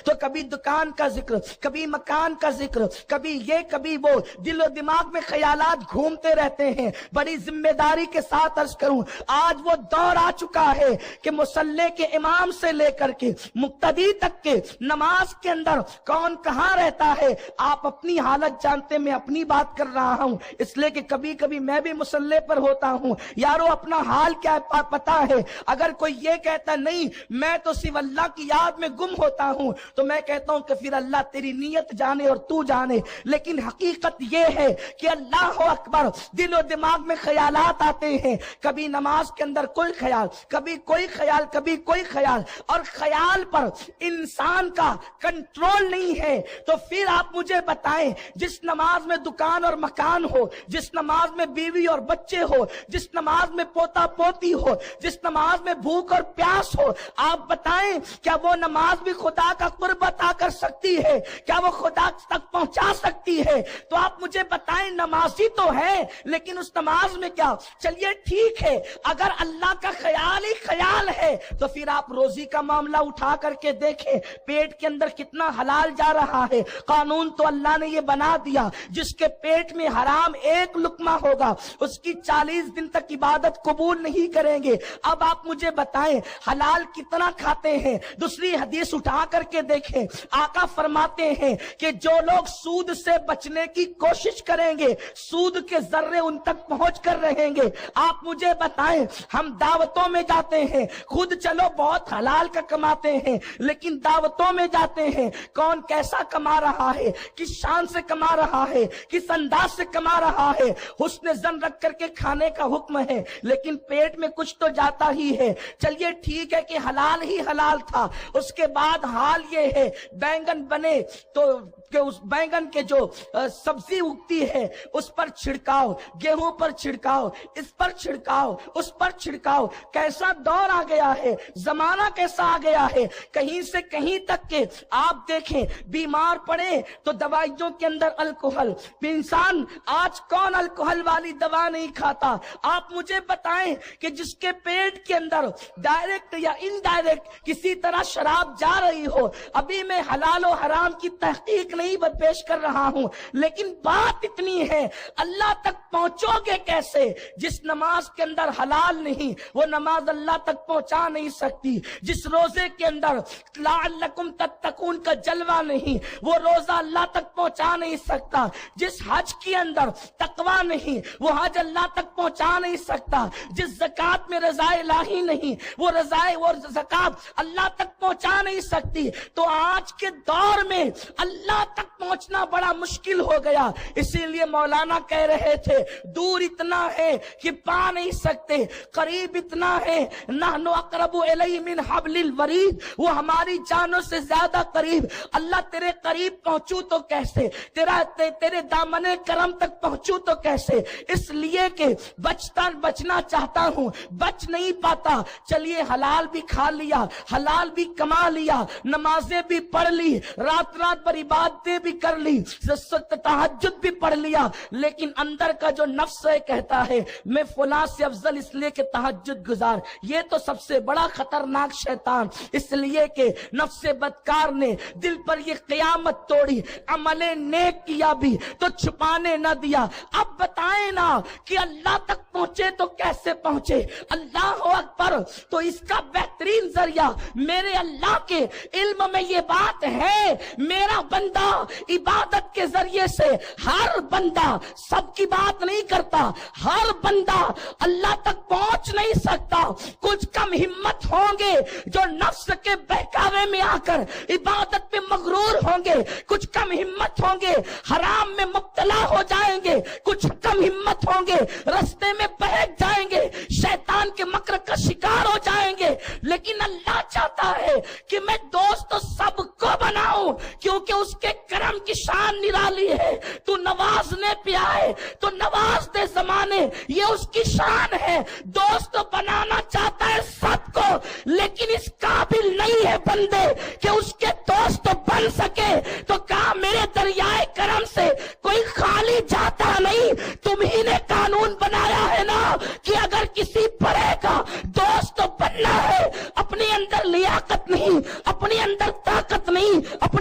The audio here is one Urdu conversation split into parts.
تو کبھی دکان کا ذکر، کبھی مکان کا ذکر، کبھی یہ کبھی وہ، دل و دماغ میں خیالات گھومتے رہتے ہیں۔ بڑی ذمہ داری کے ساتھ عرض کروں، آج وہ دور آ چکا ہے کہ مصلی کے امام سے لے کر کے مقتدی تک کے نماز کے اندر کون کہاں رہتا ہے آپ اپنی حالت جانتے، میں اپنی بات کر رہا ہوں، اس لیے کہ کبھی کبھی میں بھی مصلی پر ہوتا ہوں۔ یارو اپنا حال کیا پتا ہے؟ اگر کوئی یہ کہتا نہیں میں تو صرف اللہ کی یاد میں گم ہوتا ہوں، تو میں کہتا ہوں کہ پھر اللہ تیری نیت جانے اور تو جانے۔ لیکن حقیقت یہ ہے کہ اللہ اکبر، دل و دماغ میں خیالات آتے ہیں، کبھی نماز کے اندر کوئی خیال، کبھی کوئی خیال، کبھی کوئی خیال، اور خیال پر انسان کا کنٹرول نہیں ہے۔ تو پھر آپ مجھے بتائیں، جس نماز میں دکان اور مکان ہو، جس نماز میں بیوی اور بچے ہو، جس نماز میں پوتا پوتی ہو، جس نماز میں بھوک اور پیاس ہو، آپ بتائیں کیا وہ نماز بھی خدا کا قرب عطا کر سکتی ہے؟ کیا وہ خدا تک پہنچا سکتی ہے؟ تو آپ مجھے بتائیں، نمازی تو ہے لیکن اس نماز میں کیا؟ چلیے ٹھیک ہے، اگر اللہ کا خیال ہی خیال ہے تو پھر آپ روزی کا معاملہ اٹھا کر کے دیکھیں، پیٹ کے اندر کتنا حلال جا رہا ہے۔ قانون تو اللہ نے یہ بنا دیا، جس کے پیٹ میں حرام ایک لقمہ ہوگا اس کی 40 دن تک عبادت قبول نہیں کریں گے۔ اب آپ مجھے بتائیں حلال کتنا کھاتے ہیں؟ دوسری حدیث اٹھا کر کے دیکھیں، آقا فرماتے ہیں کہ جو لوگ سود سے بچنے کی کوشش کریں گے سود کے ذرے ان تک پہنچ کر رہیں گے۔ آپ مجھے بتائیں، ہم دعوتوں میں جاتے ہیں، خود چلو بہت حلال کا کماتے ہیں، لیکن دعوتوں میں جاتے ہیں، کون کیسا کما رہا ہے، کس شان سے کما رہا ہے، کس انداز سے کما رہا ہے، حسن ظن رکھ کر کے کھانے کا حکم ہے، لیکن پیٹ میں کچھ تو جاتا ہی ہے۔ چلیے ٹھیک ہے کہ حلال ہی حلال تھا، اس کے بعد حال یہ ہے بینگن بنے تو کہ اس بینگن کے جو سبزی اگتی ہے اس پر چھڑکاؤ، گیہوں پر چھڑکاؤ، اس پر چھڑکاؤ، اس پر چھڑکاؤ۔ کیسا دور آ گیا ہے، زمانہ کیسا آ گیا ہے، کہیں سے کہیں تک کہ آپ دیکھیں بیمار پڑے تو دوائیوں کے اندر الکحل، انسان آج کون الکحل والی دوا نہیں کھاتا؟ آپ مجھے بتائیں کہ جس کے پیٹ کے اندر ڈائریکٹ یا انڈائریکٹ کسی طرح شراب جا رہی ہو، ابھی میں حلال و حرام کی تحقیق نہیں پیش کر رہا ہوں، لیکن بات اتنی ہے اللہ تک پہنچو گے کیسے؟ جس نماز کے اندر حلال نہیں وہ نماز اللہ تک پہنچا نہیں سکتی، جس روزے کے اندر لعلکم تتقون کا جلوہ نہیں وہ روزہ اللہ تک پہنچا نہیں سکتا، جس حج کے اندر تقوی نہیں وہ حج اللہ تک پہنچا نہیں سکتا، جس زکات میں رضا الہی نہیں وہ زکات اللہ تک پہنچا نہیں سکتی۔ تو آج کے دور میں اللہ تک پہنچنا بڑا مشکل ہو گیا، اسی لیے مولانا کہہ رہے تھے دور اتنا ہے کہ پا نہیں سکتے، قریب اتنا ہے نحن اقرب الیہ من حبل الورید، وہ ہماری جانوں سے زیادہ قریب۔ اللہ تیرے قریب پہنچوں تو کیسے، تیرے دامن کرم تک پہنچوں تو کیسے؟ اس لیے کہ بچنا چاہتا ہوں، بچ نہیں پاتا۔ چلیے حلال بھی کھا لیا، حلال بھی کما لیا، نمازیں بھی پڑھ لی، رات پر عبادتیں بھی کر لی، تہجد بھی پڑھ لیا، لیکن اندر کا جو نفس ہے کہتا ہے میں فلاں سے افضل اس لیے کہ تہجد گزار۔ یہ تو سب سے بڑا خطرناک شیطان، اس لیے کہ نفس بدکار نے دل پر یہ قیامت توڑی، عمل نیک کیا بھی تو چھپانے نہ دیا۔ اب بتائیں نا کہ اللہ تک پہنچے تو کیسے پہنچے؟ اللہ اکبر۔ تو اس کا بہترین ذریعہ میرے اللہ کے علم میں یہ بات ہے، میرا بندہ عبادت کے ذریعے سے، ہر بندہ سب کی بات نہیں کرتا، ہر بندہ اللہ تک پہنچ نہیں سکتا۔ کچھ کم ہمت ہوں گے جو نفس کے بہکاوے میں آ کر عبادت پہ مغرور ہوں گے، کچھ کم ہمت ہوں گے حرام میں مبتلا ہو جائیں گے، کچھ کم ہمت ہوں گے رستے میں بہک جائیں گے، شیطان کے مکر کا شکار ہو جائیں گے۔ لیکن اللہ چاہتا ہے کہ میں دوست سب کو بناؤں، کیونکہ اس کے کرم کی شان نرالی ہے۔ تو نوازنے پہ آئے تو نواز دے زمانے، یہ اس کی شان ہے۔ دوست بنانا چاہتا ہے سب کو، لیکن اس قابل نہیں ہے بندے کہ اس کے دوست بن سکے۔ تو کہا میرے دریائے کرم سے کوئی خالی جاتا نہیں، تم ہی نے قانون بنایا ہے نا کہ اگر کسی بڑے کا دوست بننا ہے، اپنے اندر لیاقت نہیں، اپنے اندر طاقت نہیں،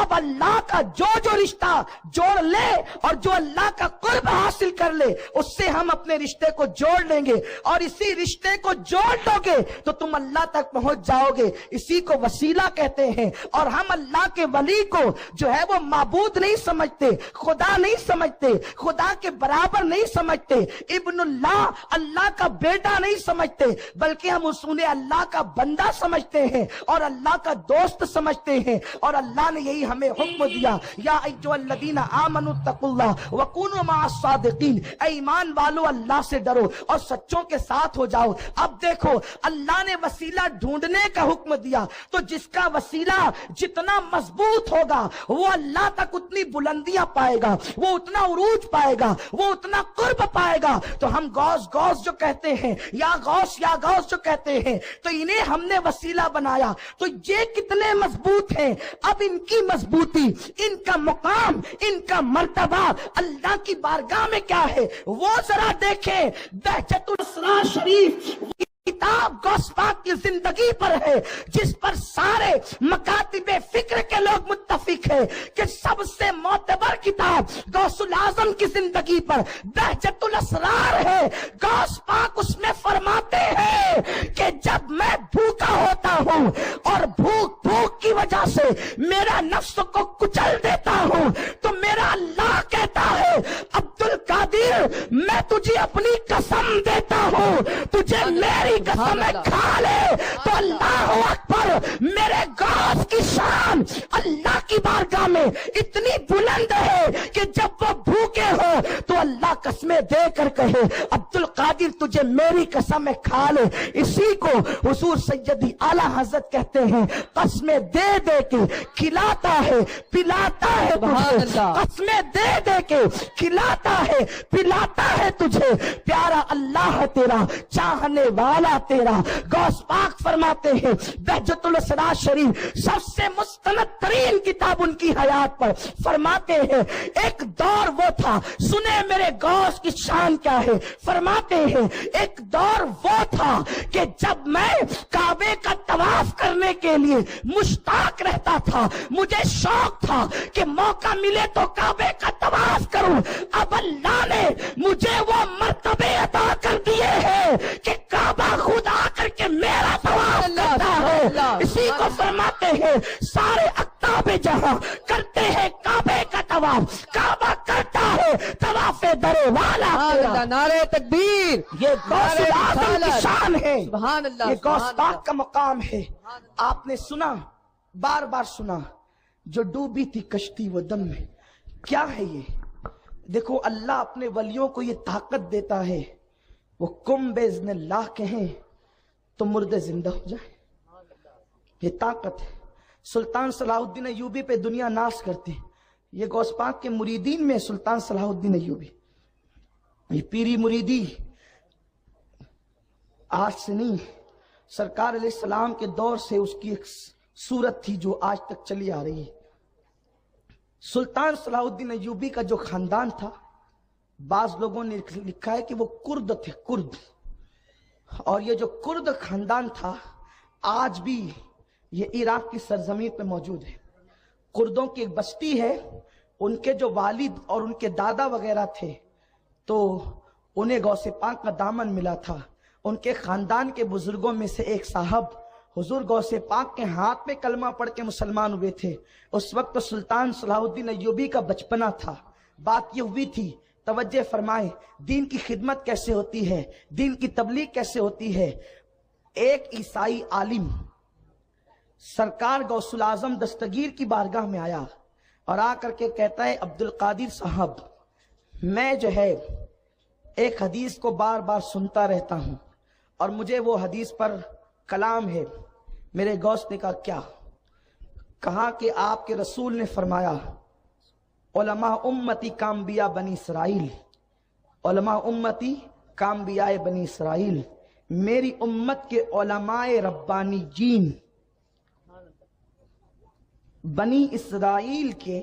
اب اللہ کا جو رشتہ جوڑ لے اور جو اللہ کا قرب حاصل کر لے اس سے ہم اپنے رشتے کو جوڑ لیں گے، اور اسی رشتے کو جوڑ لو گے تو تم اللہ تک پہنچ جاؤ گے۔ اسی کو وسیلہ کہتے ہیں۔ اور ہم اللہ کے ولی کو جو ہے وہ معبود نہیں سمجھتے، خدا نہیں سمجھتے، خدا کے برابر نہیں سمجھتے، ابن اللہ اللہ کا بیٹا نہیں سمجھتے، بلکہ ہم انہیں اللہ کا بندہ سمجھتے ہیں اور اللہ کا دوست سمجھتے ہیں۔ اور اللہ نے یہی ہمیں حکم دیا، یا ایھا الذین آمنوا اتقوا اللہ وکونوا مع الصادقین، اے ایمان والو اللہ سے ڈرو اور سچوں کے ساتھ ہو جاؤ۔ اب دیکھو اللہ نے وسیلہ ڈھونڈنے کا حکم دیا، تو جس کا وسیلہ جتنا مضبوط ہوگا وہ اللہ تک اتنی بلندیاں پائے گا، وہ اتنا عروج پائے گا، وہ اتنا قرب پائے گا۔ تو ہم غوث غوث جو کہتے ہیں، یا غوث جو کہتے ہیں، تو انہیں ہم نے وسیلہ بنایا، تو یہ کتنے مضبوط ہیں۔ اب ان کی مضبوطی، ان کا مقام، ان کا مرتبہ اللہ کی بارگاہ میں کیا ہے وہ ذرا دیکھیں۔ بہجت الاسرار شریف کتاب غوث پاک کی زندگی پر ہے، جس پر سارے مکاتب فکر کے لوگ متفق ہیں کہ سب سے معتبر کتاب غوث الاعظم کی زندگی پر بہجت الاسرار ہے۔ غوث پاک اس میں فرماتے ہیں کہ جب میں بھوکا ہوتا ہوں اور بھوک کی وجہ سے میرا نفس کو کچل دیتا ہوں، تو میرا اللہ کہتا ہے عبد القادر میں تجھے اپنی قسم دیتا ہوں، تجھے میری قسم کھا لے تو اللہ اکبر، میرے غوث کی شان اللہ کی بارگاہ میں اتنی بلند ہے کہ جب وہ بھوکے ہو تو اللہ قسمیں دے کر کہے عبد القادر تجھے میری قسم کھا لے۔ اسی کو حضور سیدی اعلی حضرت کہتے ہیں قسمیں دے دے کے کھلاتا ہے پلاتا ہے تجھے، قسمیں دے دے کے کھلاتا ہے پلاتا ہے تجھے، پیارا اللہ ہے تیرا، چاہنے والا تیرا۔ غوث پاک فرماتے ہیں بہجت الاسرار شریف سب سے مستند ترین کتاب ان کی حیات پر، فرماتے ہیں ایک دور وہ تھا، سنے میرے غوث کی شان کیا ہے، فرماتے ہیں ایک دور وہ تھا کہ جب میں کعبے کا طواف کرنے کے لیے مشتاق رہتا تھا، مجھے شوق تھا کہ موقع ملے تو کعبے کا طواف کروں۔ اب اللہ نے مجھے وہ مرتبے عطا کر دیے ہیں کہ کعبہ خود آ کر کے میرا طواف کرتا ہے۔ اسی کو فرماتے ہیں سارے اقطاب جہاں کرتے ہیں کعبے کا طواف، کعبہ کرتا ہے طواف در والا تیرا۔ نعرہ تکبیر، یہ غوث الاعظم کی شان ہے، سبحان اللہ، یہ غوث پاک کا مقام ہے۔ آپ نے سنا، بار بار سنا، جو ڈوبی تھی کشتی وہ دم میں، کیا ہے یہ؟ دیکھو اللہ اپنے ولیوں کو یہ طاقت دیتا ہے، وہ کم باذن اللہ کہیں تو مردے زندہ ہو جائیں، یہ طاقت ہے۔ سلطان صلاح الدین ایوبی پہ دنیا ناز کرتے ہیں، یہ غوث پاک کے مریدین میں سلطان صلاح الدین ایوبی، یہ پیری مریدی آج سے نہیں، سرکار علیہ السلام کے دور سے اس کی ایک صورت تھی جو آج تک چلی آ رہی ہے۔ سلطان صلاح الدین ایوبی کا جو خاندان تھا، بعض لوگوں نے لکھا ہے کہ وہ کرد تھے، کرد، اور یہ جو کرد خاندان تھا آج بھی یہ عراق کی سرزمین پہ موجود ہے۔ کردوں کی ایک بستی ہے، ان کے جو والد اور ان کے دادا وغیرہ تھے تو انہیں غوث پاک کا دامن ملا تھا۔ ان کے خاندان کے بزرگوں میں سے ایک صاحب حضور غوث پاک کے ہاتھ میں کلمہ پڑھ کے مسلمان ہوئے تھے۔ اس وقت سلطان صلاح الدین ایوبی کا بچپنا تھا۔ بات یہ ہوئی تھی، توجہ فرمائیں، دین کی خدمت کیسے ہوتی ہے، دین کی تبلیغ کیسے ہوتی ہے۔ ایک عیسائی عالم سرکار غوث الاعظم دستگیر کی بارگاہ میں آیا اور آ کر کے کہتا ہے عبد القادر صاحب، میں جو ہے ایک حدیث کو بار بار سنتا رہتا ہوں اور مجھے وہ حدیث پر کلام ہے۔ میرے غوث نے کہا کیا؟ کہا کہ آپ کے رسول نے فرمایا علماء امتی کانبیاء بنی اسرائیل، علماء امتی کانبیاء بنی اسرائیل، میری امت کے علماء ربانی جین بنی اسرائیل کے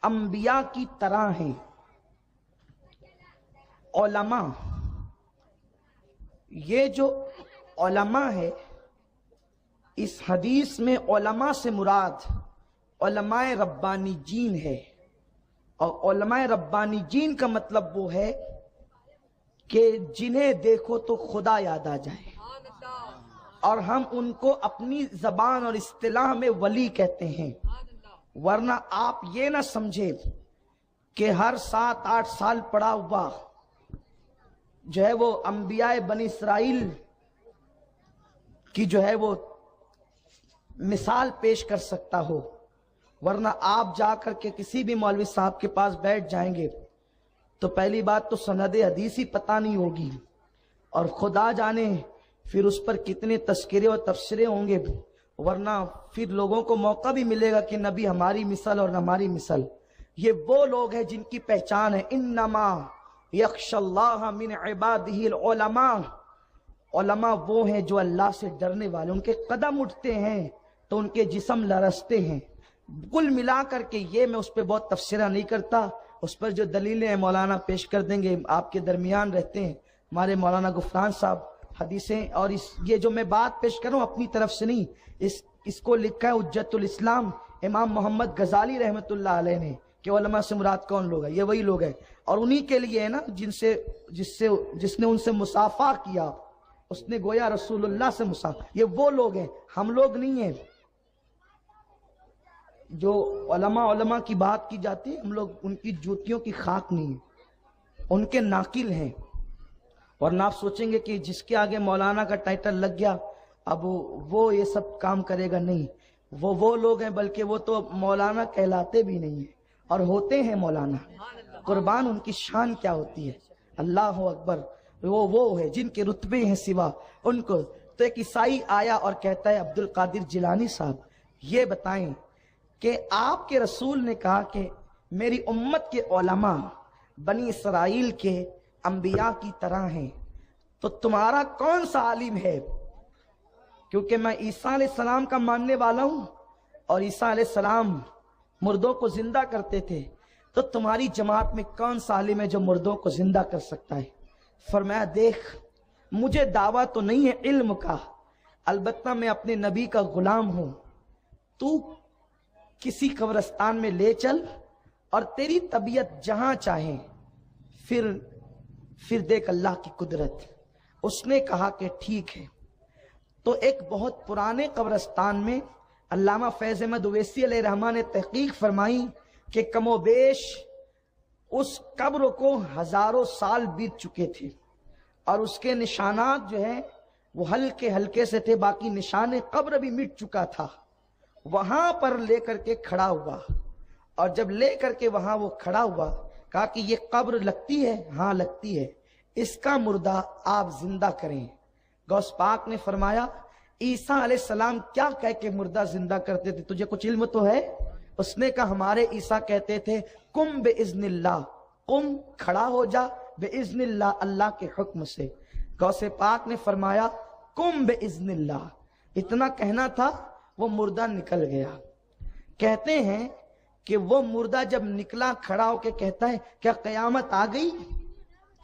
انبیاء کی طرح ہیں۔ علماء، یہ جو علماء ہے، اس حدیث میں علماء سے مراد علماء ربانی جین ہے، اور علماء ربانی جین کا مطلب وہ ہے کہ جنہیں دیکھو تو خدا یاد آ جائے، اور ہم ان کو اپنی زبان اور اصطلاح میں ولی کہتے ہیں۔ ورنہ آپ یہ نہ سمجھے کہ ہر 7-8 سال پڑا ہوا جو ہے وہ انبیاء بنی اسرائیل کی جو ہے وہ مثال پیش کر سکتا ہو۔ ورنہ آپ جا کر کے کسی بھی مولوی صاحب کے پاس بیٹھ جائیں گے تو پہلی بات تو سند حدیث ہی پتہ نہیں ہوگی، اور خدا جانے پھر اس پر کتنے تذکرے اور تبصرے ہوں گے، ورنہ پھر لوگوں کو موقع بھی ملے گا کہ نبی ہماری مثل اور ہماری مثل۔ یہ وہ لوگ ہیں جن کی پہچان ہے انما یخشی اللہ من عبادہ العلماء۔ علماء وہ ہیں جو اللہ سے ڈرنے والے، ان کے قدم اٹھتے ہیں تو ان کے جسم لرزتے ہیں۔ کل ملا کر کے یہ میں اس پہ بہت تفسیرہ نہیں کرتا، اس پر جو دلیلیں ہیں مولانا پیش کر دیں گے، آپ کے درمیان رہتے ہیں ہمارے مولانا غفران صاحب، حدیثیں، اور یہ جو میں بات پیش کروں اپنی طرف سے نہیں، اس کو لکھا ہے حجت الاسلام امام محمد غزالی رحمت اللہ علیہ نے، کہ علماء سے مراد کون لوگ ہیں، یہ وہی لوگ ہیں، اور انہی کے لیے ہے نا جس نے ان سے مصافحہ کیا، اس نے گویا رسول اللہ سے مصافحہ، یہ وہ لوگ ہیں، ہم لوگ نہیں ہیں۔ جو علماء کی بات کی جاتی ہے، ہم لوگ ان کی جوتیوں کی خاک نہیں ہیں، ان کے ناقل ہیں۔ ورنہ آپ سوچیں گے کہ جس کے آگے مولانا کا ٹائٹل لگ گیا اب وہ یہ سب کام کرے گا، نہیں، وہ لوگ ہیں، بلکہ وہ تو مولانا کہلاتے بھی نہیں ہیں اور ہوتے ہیں مولانا، قربان ان کی شان کیا ہوتی ہے، اللہ اکبر۔ وہ ہے جن کے رتبے ہیں سوا ان کو۔ تو ایک عیسائی آیا اور کہتا ہے عبد القادر جیلانی صاحب یہ بتائیں کہ آپ کے رسول نے کہا کہ میری امت کے علماء بنی اسرائیل کے انبیاء کی طرح ہیں، تو تمہارا کون سا عالم ہے؟ کیونکہ میں عیسیٰ علیہ السلام کا ماننے والا ہوں، اور عیسیٰ علیہ السلام مردوں کو زندہ کرتے تھے، تو تمہاری جماعت میں کون سا عالم ہے جو مردوں کو زندہ کر سکتا ہے؟ فرمایا دیکھ، مجھے دعویٰ تو نہیں ہے علم کا، البتہ میں اپنے نبی کا غلام ہوں، تو کسی قبرستان میں لے چل اور تیری طبیعت جہاں چاہے، پھر دیکھ اللہ کی قدرت۔ اس نے کہا کہ ٹھیک ہے۔ تو ایک بہت پرانے قبرستان میں علامہ فیض احمد اویسی علیہ رحمٰن نے تحقیق فرمائی کہ کم و بیش اس قبر کو ہزاروں سال بیت چکے تھے، اور اس کے نشانات جو ہیں وہ ہلکے سے تھے، باقی نشان قبر بھی مٹ چکا تھا۔ وہاں پر لے کر کے کھڑا ہوا، اور جب لے کر کے وہاں وہ کھڑا ہوا کہا کہ یہ قبر لگتی ہے؟ ہاں لگتی ہے، اس کا مردہ آپ زندہ کریں۔ غوث پاک نے فرمایا عیسیٰ علیہ السلام کیا کہہ کے مردہ زندہ کرتے تھے؟ تجھے کچھ علم تو ہے؟ اس نے کہا ہمارے عیسیٰ کہتے تھے قم باذن اللہ، قم کھڑا ہو جا، باذن اللہ اللہ کے حکم سے۔ غوث پاک نے فرمایا قم باذن اللہ، اتنا کہنا تھا، وہ مردہ نکل گیا۔ کہتے ہیں کہ وہ مردہ جب نکلا کھڑا ہو کے کہتا ہے کیا قیامت آ گئی؟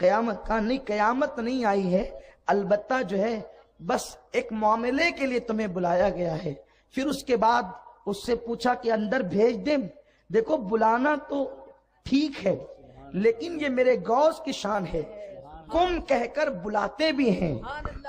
قیامت کا نہیں، قیامت نہیں آئی ہے، البتہ جو ہے بس ایک معاملے کے لیے تمہیں بلایا گیا ہے۔ پھر اس کے بعد اس سے پوچھا کہ اندر بھیج دیں؟ دیکھو بلانا تو ٹھیک ہے، لیکن یہ میرے غوث کی شان ہے، کم کہہ کر بلاتے بھی ہیں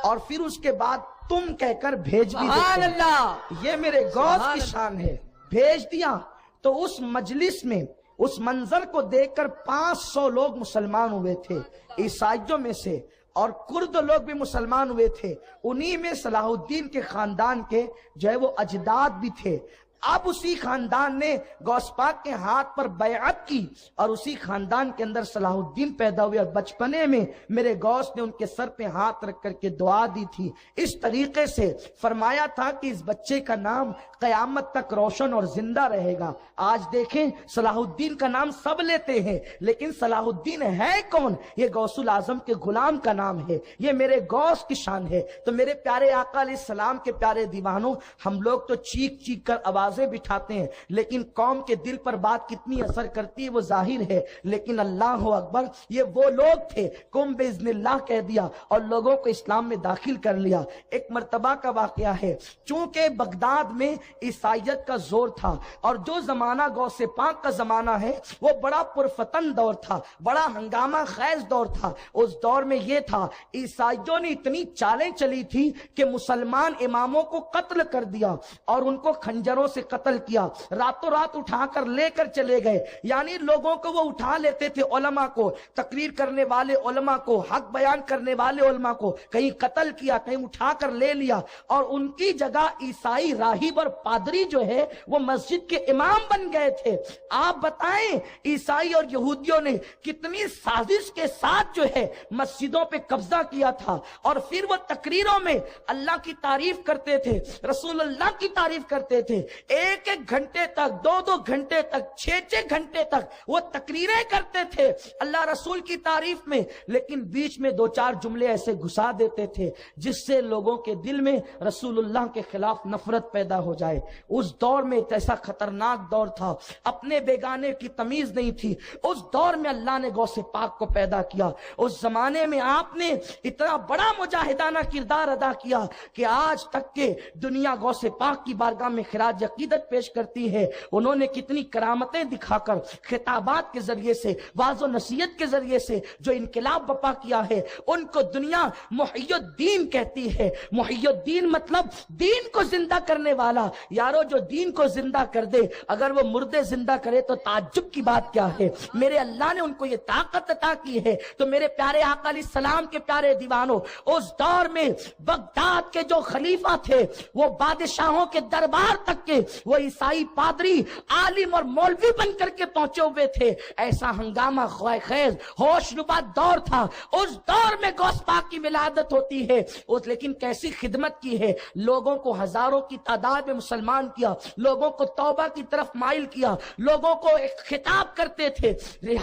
اور پھر اس کے بعد تم کہہ کر بھیج بھی دیتے ہیں، یہ میرے غوث کی شان ہے۔ بھیج دیا تو اس مجلس میں اس منظر کو دیکھ کر 500 لوگ مسلمان ہوئے تھے عیسائیوں میں سے، اور کرد لوگ بھی مسلمان ہوئے تھے، انہی میں صلاح الدین کے خاندان کے جو ہے وہ اجداد بھی تھے۔ اب اسی خاندان نے غوث پاک کے ہاتھ پر بیعت کی، اور اسی خاندان کے اندر صلاح الدین پیدا ہوئے، اور بچپنے میں میرے غوث نے ان کے سر پہ ہاتھ رکھ کر کے دعا دی تھی۔ اس طریقے سے فرمایا تھا کہ اس بچے کا نام قیامت تک روشن اور زندہ رہے گا۔ آج دیکھیں صلاح الدین کا نام سب لیتے ہیں، لیکن صلاح الدین ہے کون؟ یہ غوث العظم کے غلام کا نام ہے، یہ میرے غوث کی شان ہے۔ تو میرے پیارے آقا علیہ السلام کے پیارے دیوانوں، ہم لوگ تو چیخ چیخ کر آواز واضح بٹھاتے ہیں، لیکن قوم کے دل پر بات کتنی اثر کرتی ہے وہ ظاہر ہے۔ لیکن اللہ اکبر، یہ وہ لوگ تھے، قم باذن اللہ کہہ دیا اور لوگوں کو اسلام میں داخل کر لیا۔ ایک مرتبہ کا واقعہ ہے، چونکہ بغداد میں عیسائیت کا زور تھا، اور جو زمانہ غوث پاک کا زمانہ ہے وہ بڑا پرفتن دور تھا، بڑا ہنگامہ خیز دور تھا۔ اس دور میں یہ تھا، عیسائیوں نے اتنی چالیں چلی تھی کہ مسلمان اماموں کو قتل کر دیا اور ان کو خنجروں سے قتل کیا، راتوں رات اٹھا کر لے کر چلے گئے۔ یعنی لوگوں کو وہ اٹھا لیتے تھے، علماء کو، تقریر کرنے والے علماء کو، حق بیان کرنے والے علماء کو کہیں قتل کیا، کہیں اٹھا کر لے لیا، اور ان کی جگہ عیسائی راہب اور پادری جو ہے وہ مسجد کے امام بن گئے تھے۔ آپ بتائیں عیسائی اور یہودیوں نے کتنی سازش کے ساتھ جو ہے مسجدوں پہ قبضہ کیا تھا، اور پھر وہ تقریروں میں اللہ کی تعریف کرتے تھے، رسول اللہ کی تعریف کرتے تھے، ایک ایک گھنٹے تک، دو دو گھنٹے تک، چھ چھ گھنٹے تک وہ تقریریں کرتے تھے اللہ رسول کی تعریف میں، لیکن بیچ میں دو چار جملے ایسے گھسا دیتے تھے جس سے لوگوں کے دل میں رسول اللہ کے خلاف نفرت پیدا ہو جائے۔ اس دور میں ایسا خطرناک دور تھا، اپنے بیگانے کی تمیز نہیں تھی۔ اس دور میں اللہ نے غوث پاک کو پیدا کیا۔ اس زمانے میں آپ نے اتنا بڑا مجاہدانہ کردار ادا کیا کہ آج تک کہ دنیا غوث پاک کی بارگاہ میں خراج عقیدت پیش کرتی ہے۔ انہوں نے کتنی کرامتیں دکھا کر، خطابات کے ذریعے سے، واعظ و نصیحت کے ذریعے سے جو انقلاب برپا کیا ہے، ان کو دنیا محی الدین کہتی ہے۔ محی الدین مطلب دین کو زندہ کرنے والا۔ یارو جو دین کو زندہ کر دے، اگر وہ مردے زندہ کرے تو تعجب کی بات کیا ہے؟ میرے اللہ نے ان کو یہ طاقت عطا کی ہے۔ تو میرے پیارے آقا علیہ السلام کے پیارے دیوانوں، اس دور میں بغداد کے جو خلیفہ تھے وہ بادشاہوں کے دربار تک کے وہ عیسائی پادری، عالم اور مولوی بن کر کے پہنچے ہوئے تھے۔ ایسا ہنگامہ خیز ہوش ربا دور تھا۔ اس دور میں غوث پاک کی ولادت ہوتی ہے، لیکن کیسی خدمت کی ہے، لوگوں کو ہزاروں کی تعداد میں مسلمان کیا، لوگوں کو توبہ کی طرف مائل کیا، لوگوں کو ایک خطاب کرتے تھے،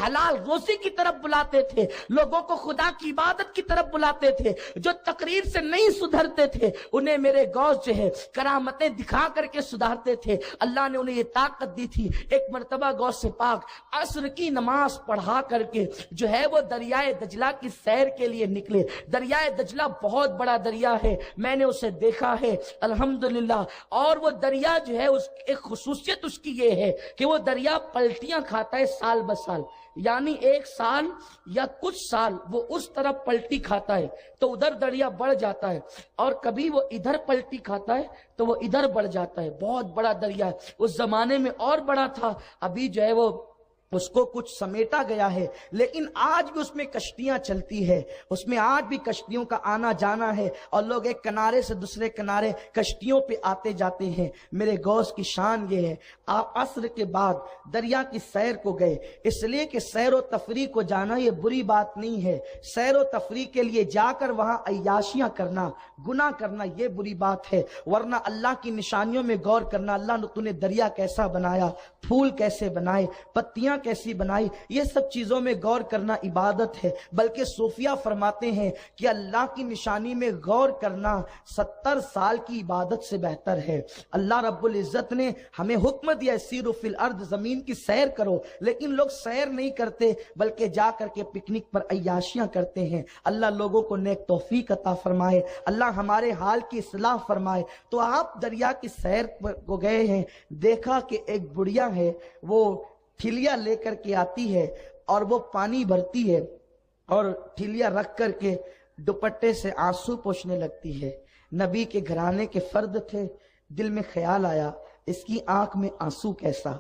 حلال روزی کی طرف بلاتے تھے، لوگوں کو خدا کی عبادت کی طرف بلاتے تھے۔ جو تقریر سے نہیں سدھرتے تھے انہیں میرے غوث جو ہے کرامتیں دکھا کر کے سدھارتے تھے۔ اللہ نے انہیں یہ طاقت دی تھی۔ ایک مرتبہ غوث پاک عصر کی نماز پڑھا کر کے جو ہے وہ دریائے دجلہ کی سیر کے لیے نکلے۔ دریائے دجلہ بہت بڑا دریا ہے، میں نے اسے دیکھا ہے الحمدللہ، اور وہ دریا جو ہے اس ایک خصوصیت اس کی یہ ہے کہ وہ دریا پلٹیاں کھاتا ہے سال بسال، یعنی ایک سال یا کچھ سال وہ اس طرف پلٹی کھاتا ہے تو ادھر دریا بڑھ جاتا ہے، اور کبھی وہ ادھر پلٹی کھاتا ہے تو وہ ادھر بڑھ جاتا ہے۔ بہت بڑا دریا ہے، اس زمانے میں اور بڑا تھا، ابھی جو ہے وہ اس کو کچھ سمیٹا گیا ہے، لیکن آج بھی اس میں کشتیاں چلتی ہے، اس میں آج بھی کشتیوں کا آنا جانا ہے، اور لوگ ایک کنارے سے دوسرے کنارے کشتیوں پہ آتے جاتے ہیں۔ میرے غوث کی شان یہ ہے، آپ عصر کے بعد دریا کی سیر کو گئے، اس لیے کہ سیر و تفریح کو جانا یہ بری بات نہیں ہے، سیر و تفریح کے لیے جا کر وہاں عیاشیاں کرنا، گناہ کرنا یہ بری بات ہے، ورنہ اللہ کی نشانیوں میں غور کرنا، اللہ نے تو نے دریا کیسا بنایا، پھول کیسے بنائے، پتیاں کیسی بنائی، یہ سب چیزوں میں غور کرنا عبادت ہے۔ بلکہ صوفیہ فرماتے ہیں کہ اللہ کی نشانی میں غور کرنا 70 سال کی عبادت سے بہتر ہے۔ اللہ رب العزت نے ہمیں حکم دیا سیروا فی الارض، زمین کی سیر کرو، لیکن لوگ سیر نہیں کرتے بلکہ جا کر کے پکنک پر عیاشیاں کرتے ہیں۔ اللہ لوگوں کو نیک توفیق عطا فرمائے، اللہ ہمارے حال کی اصلاح فرمائے۔ تو آپ دریا کی سیر کو گئے ہیں، دیکھا کہ ایک بڑھیا ہے وہ ٹھلیا لے کر کے آتی ہے اور وہ پانی بھرتی ہے اور ٹھلیا رکھ کر کے دوپٹے سے آنسو پوچھنے لگتی ہے۔ نبی کے گھرانے کے فرد تھے، دل میں خیال آیا اس کی آنکھ میں آنسو کیسا؟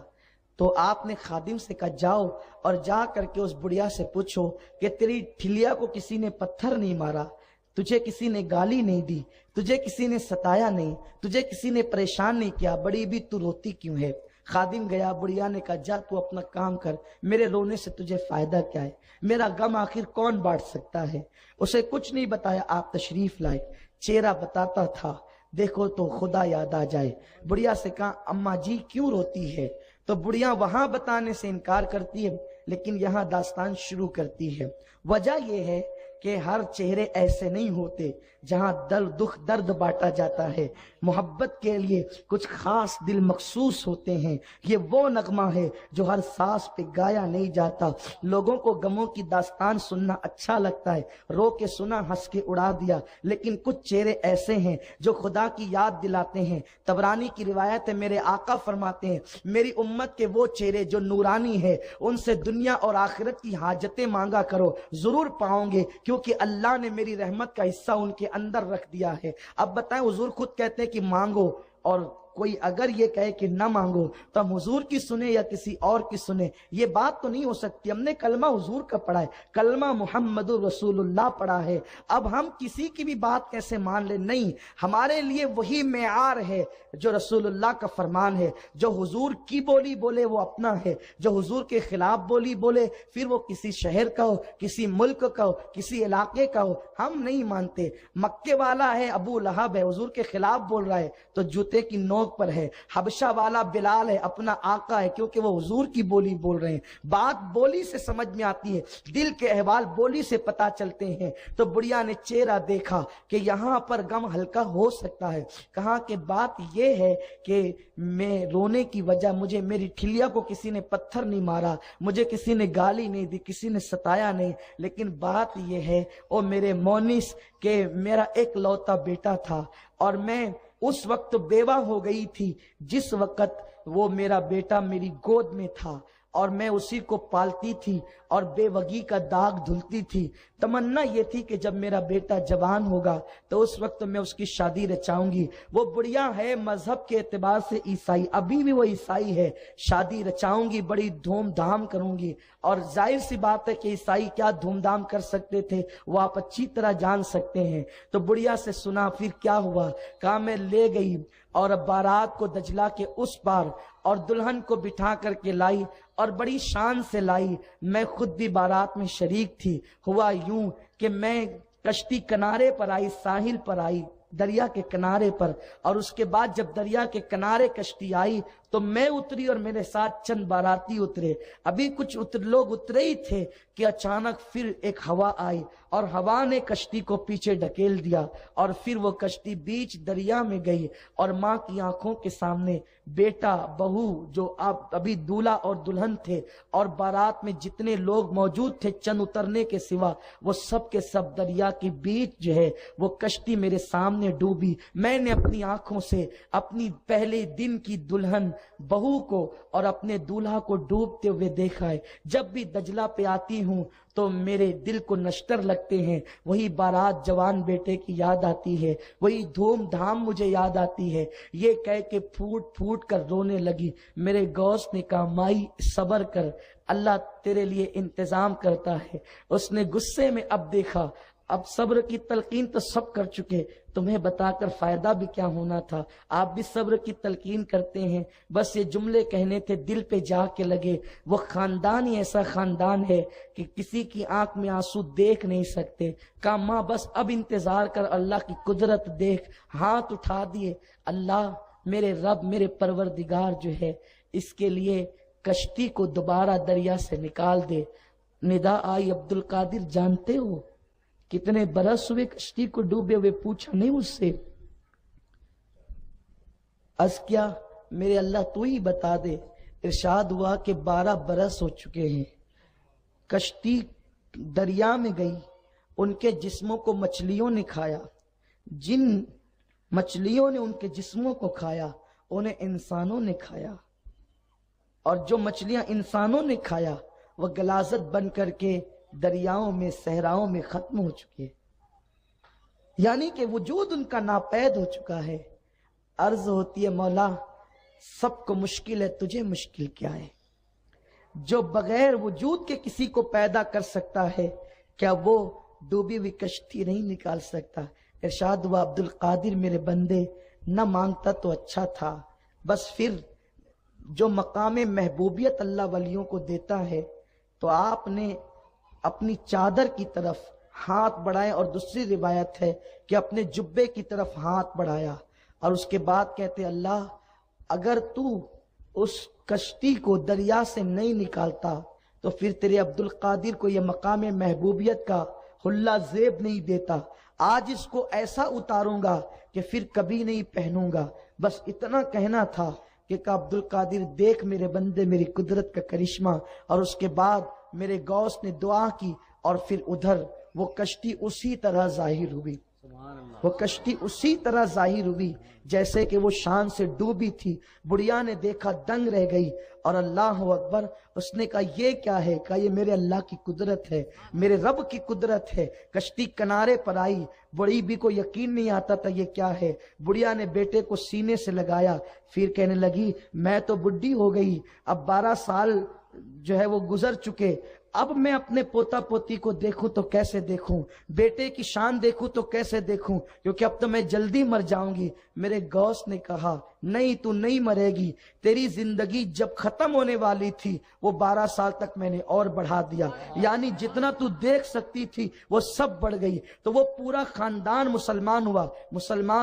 تو آپ نے خادم سے کہا جاؤ اور جا کر کے اس بڑھیا سے پوچھو کہ تیری ٹھلیا کو کسی نے پتھر نہیں مارا، تجھے کسی نے گالی نہیں دی، تجھے کسی نے ستایا نہیں، تجھے کسی نے پریشان نہیں کیا، بڑی بھی تو روتی کیوں ہے؟ خادم گیا، بڑھیا نے کہا جا تو اپنا کام کر، میرے رونے سے تجھے فائدہ کیا ہے؟ میرا غم آخر کون بانٹ سکتا ہے؟ اسے کچھ نہیں بتایا، آپ تشریف لائے، چہرہ بتاتا تھا، دیکھو تو خدا یاد آ جائے۔ بڑھیا سے کہا اماں جی کیوں روتی ہے؟ تو بڑھیا وہاں بتانے سے انکار کرتی ہے، لیکن یہاں داستان شروع کرتی ہے۔ وجہ یہ ہے کہ ہر چہرے ایسے نہیں ہوتے جہاں دکھ درد بانٹا جاتا ہے. محبت کے لیے کچھ خاص دل مخصوص ہوتے ہیں. یہ وہ نغمہ ہے جو ہر سانس پہ گایا نہیں جاتا. لوگوں کو غموں کی داستان سننا اچھا لگتا ہے, رو کے سنا, ہنس کے اڑا دیا, لیکن کچھ چہرے ایسے ہیں جو خدا کی یاد دلاتے ہیں. طبرانی کی روایت ہے, میرے آقا فرماتے ہیں میری امت کے وہ چہرے جو نورانی ہے ان سے دنیا اور آخرت کی حاجتیں مانگا کرو, ضرور پاؤں گے, کیونکہ اللہ نے میری رحمت کا حصہ ان کے اندر رکھ دیا ہے. اب بتائیں, حضور خود کہتے ہیں کہ مانگو, اور کوئی اگر یہ کہے کہ نہ مانگو تو ہم حضور کی سنیں یا کسی اور کی سنیں؟ یہ بات تو نہیں ہو سکتی. ہم نے کلمہ حضور کا پڑھا ہے, کلمہ محمد رسول اللہ پڑھا ہے, اب ہم کسی کی بھی بات کیسے مان لیں؟ نہیں, ہمارے لیے وہی معیار ہے جو رسول اللہ کا فرمان ہے. جو حضور کی بولی بولے وہ اپنا ہے, جو حضور کے خلاف بولی بولے پھر وہ کسی شہر کا ہو, کسی ملک کا ہو, کسی علاقے کا ہو, ہم نہیں مانتے. مکے والا ہے ابو لہب ہے, حضور کے خلاف بول رہا ہے تو جوتے کی نوک پر ہے. حبشہ والا بلال ہے, اپنا آقا ہے, کیونکہ وہ حضور کی بولی بول رہے ہیں. بات بولی سے سمجھ میں آتی ہے, دل کے احوال بولی سے پتا چلتے ہیں. تو بڑھیا نے چہرہ دیکھا کہ یہاں پر غم ہلکا ہو سکتا ہے. کہا کہ بات یہ ہے کہ میں رونے کی وجہ, مجھے میری ٹھلیا کو کسی نے پتھر نہیں مارا, مجھے کسی نے گالی نہیں دی, کسی نے ستایا نہیں, لیکن بات یہ ہے او میرے مونس کہ میرا ایک لوتا بیٹا تھا اور میں اس وقت بیوہ ہو گئی تھی جس وقت وہ میرا بیٹا میری گود میں تھا, اور میں اسی کو پالتی تھی اور بے وگی کا داغ دھلتی تھی. تمنا یہ تھی کہ جب میرا بیٹا جوان ہوگا تو اس وقت میں اس کی شادی رچاؤں گی. وہ بڑھیا ہے مذہب کے اعتبار سے عیسائی, ابھی بھی وہ عیسائی ہے, شادی رچاؤں گی, بڑی دھوم دھام کروں گی. اور ظاہر سی بات ہے کہ عیسائی کیا دھوم دھام کر سکتے تھے وہ آپ اچھی طرح جان سکتے ہیں. تو بڑھیا سے سنا پھر کیا ہوا. کہا میں لے گئی اور بارات کو دجلہ کے اس پار اور دلہن کو بٹھا کر کے لائی اور بڑی شان سے لائی. میں خود بھی بارات میں شریک تھی. ہوا یوں کہ میں کشتی کنارے پر آئی, ساحل پر آئی, دریا کے کنارے پر, اور اس کے بعد جب دریا کے کنارے کشتی آئی تو میں اتری اور میرے ساتھ چند باراتی اترے. ابھی کچھ لوگ اترے ہی تھے کہ اچانک پھر ایک ہوا آئی اور ہوا نے کشتی کو پیچھے ڈھکیل دیا اور پھر وہ کشتی بیچ دریا میں گئی اور ماں کی آنکھوں کے سامنے بیٹا, بہو, جو ابھی دولہا اور دلہن تھے اور بارات میں جتنے لوگ موجود تھے چند اترنے کے سوا, وہ سب کے سب دریا کے بیچ جو ہے وہ کشتی میرے سامنے ڈوبی. میں نے اپنی آنکھوں سے اپنی پہلے دن کی دلہن, بہو کو اور اپنے دولہا کو ڈوبتے ہوئے دیکھا ہے. جب بھی دجلہ پہ آتی ہوں تو میرے دل کو نشتر لگتے ہیں, وہی بارات جوان بیٹے کی یاد آتی ہے, وہی دھوم دھام مجھے یاد آتی ہے. یہ کہہ کے پھوٹ پھوٹ کر رونے لگی. میرے غوث نے کہا مائی صبر کر, اللہ تیرے لیے انتظام کرتا ہے. اس نے غصے میں اب دیکھا, اب صبر کی تلقین تو سب کر چکے, تمہیں بتا کر فائدہ بھی کیا ہونا تھا. آپ بھی صبر کی تلقین کرتے ہیں, بس یہ جملے کہنے تھے, دل پہ جا کے لگے. وہ خاندان ہی ایسا خاندان ہے کہ کسی کی آنکھ میں آنسو دیکھ نہیں سکتے. کہا ماں بس اب انتظار کر, اللہ کی قدرت دیکھ. ہاتھ اٹھا دیے, اللہ میرے رب, میرے پروردگار جو ہے اس کے لیے کشتی کو دوبارہ دریا سے نکال دے. ندا آئی, عبد القادر جانتے ہو کتنے برس ہوئے کشتی کو ڈوبے ہوئے؟ پوچھا نہیں مجھ سے. عرض کیا میرے اللہ تو ہی بتا دے. ارشاد ہوا کہ 12 برس ہو چکے ہیں. کشتی دریا میں گئی, ان کے جسموں کو مچھلیوں نے کھایا. جن مچھلیوں نے ان کے جسموں کو کھایا انہیں انسانوں نے کھایا, اور جو مچھلیاں انسانوں نے کھایا وہ غلاظت بن کر کے دریاؤں میں, صحراؤں میں ختم ہو چکے, یعنی کہ وجود ان کا ناپید ہو چکا ہے. عرض ہوتی ہے مولا سب کو مشکل ہے, تجھے مشکل کیا ہے؟ جو بغیر وجود کے کسی کو پیدا کر سکتا ہے, کیا وہ ڈوبی ہوئی کشتی نہیں نکال سکتا؟ ارشاد ہوا عبد القادر میرے بندے نہ مانگتا تو اچھا تھا. بس پھر جو مقام محبوبیت اللہ ولیوں کو دیتا ہے تو آپ نے اپنی چادر کی طرف ہاتھ بڑھائے, اور دوسری روایت ہے کہ اپنے جبے کی طرف ہاتھ بڑھایا, اور اس کے بعد کہتے اللہ اگر تو اس کشتی کو دریا سے نہیں نکالتا تو پھر تیرے عبد القادر کو یہ مقام محبوبیت کا حلہ زیب نہیں دیتا، آج اس کو ایسا اتاروں گا کہ پھر کبھی نہیں پہنوں گا۔ بس اتنا کہنا تھا کہ عبد القادر دیکھ میرے بندے میری قدرت کا کرشمہ۔ اور اس کے بعد میرے غوث نے دعا کی اور پھر ادھر وہ کشتی اسی طرح ظاہر ہوئی، وہ کشتی اسی طرح ظاہر ہوئی جیسے کہ وہ شان سے ڈوبی تھی۔ بڑھیا نے دیکھا، دنگ رہ گئی، اور اللہ اکبر، اس نے کہا یہ کیا ہے؟ کہا یہ میرے اللہ کی قدرت ہے، میرے رب کی قدرت ہے۔ کشتی کنارے پر آئی، بڑی بھی کو یقین نہیں آتا تھا یہ کیا ہے۔ بڑھیا نے بیٹے کو سینے سے لگایا، پھر کہنے لگی میں تو بڈھی ہو گئی، اب 12 سال جو ہے وہ گزر چکے، اب میں اپنے پوتا پوتی کو دیکھوں تو کیسے دیکھوں، بیٹے کی شان دیکھوں تو کیسے دیکھوں، کیونکہ اب تو میں جلدی مر جاؤں گی۔ میرے غوث نے کہا نہیں، تو نہیں مرے گی، تیری زندگی جب ختم ہونے والی تھی وہ 12 سال تک میں نے اور بڑھا دیا، یعنی جتنا تو دیکھ سکتی تھی وہ سب بڑھ گئی۔ تو وہ پورا خاندان مسلمان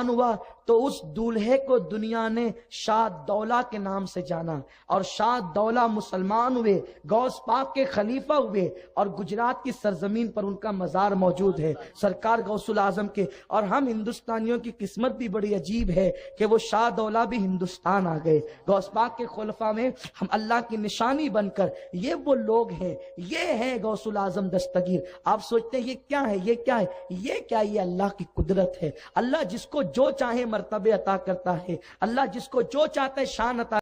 ہوا تو اس دولہے کو دنیا نے شاہ دولہ کے نام سے جانا، اور شاہ دولہ مسلمان ہوئے، غوث پاک کے خلیفہ ہوئے، اور گجرات کی سرزمین پر ان کا مزار موجود ہے سرکار غوث الاعظم کے۔ اور ہم ہندوستانیوں کی قسمت بھی بڑی عجیب ہے کہ وہ شاہ دولہ بھی ہندوستان آ گئے، غوث پاک کے خلفاء میں ہم اللہ کی نشانی بن کر۔ یہ وہ لوگ ہیں، یہ ہے غوث الاعظم دستگیر۔ آپ سوچتے ہیں یہ کیا ہے، یہ کیا ہے؟ یہ اللہ کی قدرت ہے۔ اللہ جس کو جو چاہے مرتبے عطا کرتا ہے، اللہ جس کو جو چاہتا ہے شان عطا